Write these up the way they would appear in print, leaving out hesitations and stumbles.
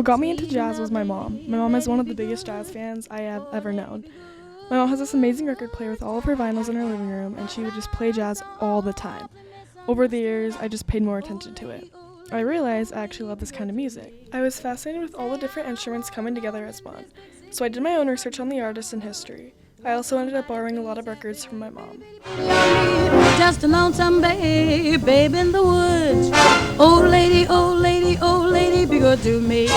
What got me into jazz was my mom. My mom is one of the biggest jazz fans I have ever known. My mom has this amazing record player with all of her vinyls in her living room, and she would just play jazz all the time. Over the years, I just paid more attention to it. I realized I actually love this kind of music. I was fascinated with all the different instruments coming together as one, so I did my own research on the artists and history. I also ended up borrowing a lot of records from my mom. Just a lonesome babe in the woods. Old lady, be good to me.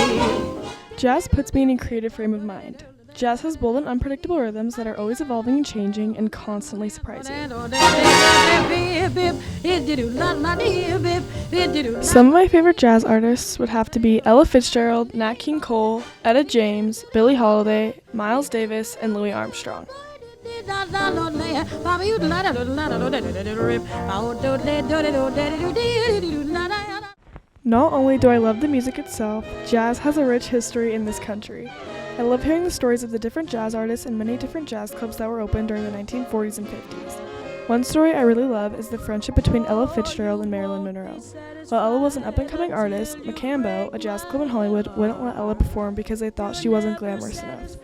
Jazz puts me in a creative frame of mind. Jazz has bold and unpredictable rhythms that are always evolving and changing and constantly surprising. Some of my favorite jazz artists would have to be Ella Fitzgerald, Nat King Cole, Etta James, Billie Holiday, Miles Davis, and Louis Armstrong. Not only do I love the music itself, jazz has a rich history in this country. I love hearing the stories of the different jazz artists and many different jazz clubs that were open during the 1940s and 50s. One story I really love is the friendship between Ella Fitzgerald and Marilyn Monroe. While Ella was an up-and-coming artist, Macambo, a jazz club in Hollywood, wouldn't let Ella perform because they thought she wasn't glamorous enough.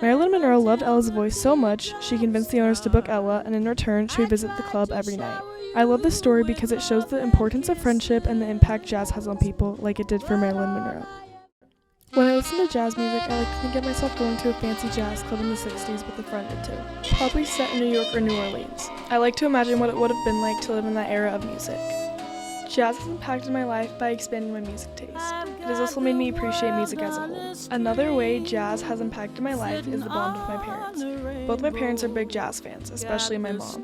Marilyn Monroe loved Ella's voice so much, she convinced the owners to book Ella, and in return, she would visit the club every night. I love this story because it shows the importance of friendship and the impact jazz has on people, like it did for Marilyn Monroe. When I listen to jazz music, I like to think of myself going to a fancy jazz club in the 60s with a friend or two, probably set in New York or New Orleans. I like to imagine what it would have been like to live in that era of music. Jazz has impacted my life by expanding my music taste. It has also made me appreciate music as a whole. Another way jazz has impacted my life is the bond with my parents. Both my parents are big jazz fans, especially my mom.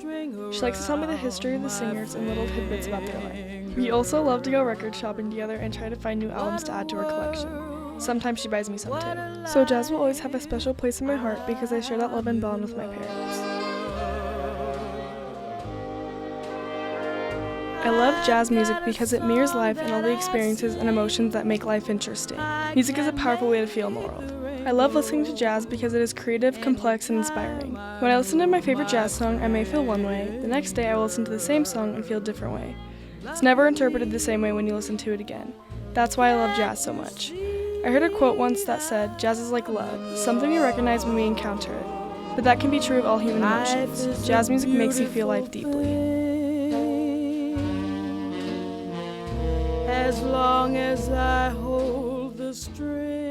She likes to tell me the history of the singers and little tidbits about their life. We also love to go record shopping together and try to find new albums to add to our collection. Sometimes she buys me some too. So jazz will always have a special place in my heart because I share that love and bond with my parents. I love jazz music because it mirrors life and all the experiences and emotions that make life interesting. Music is a powerful way to feel in the world. I love listening to jazz because it is creative, complex, and inspiring. When I listen to my favorite jazz song, I may feel one way. The next day I will listen to the same song and feel a different way. It's never interpreted the same way when you listen to it again. That's why I love jazz so much. I heard a quote once that said, "Jazz is like love, something we recognize when we encounter it." But that can be true of all human emotions. Jazz music makes you feel life deeply. As long as I hold the string.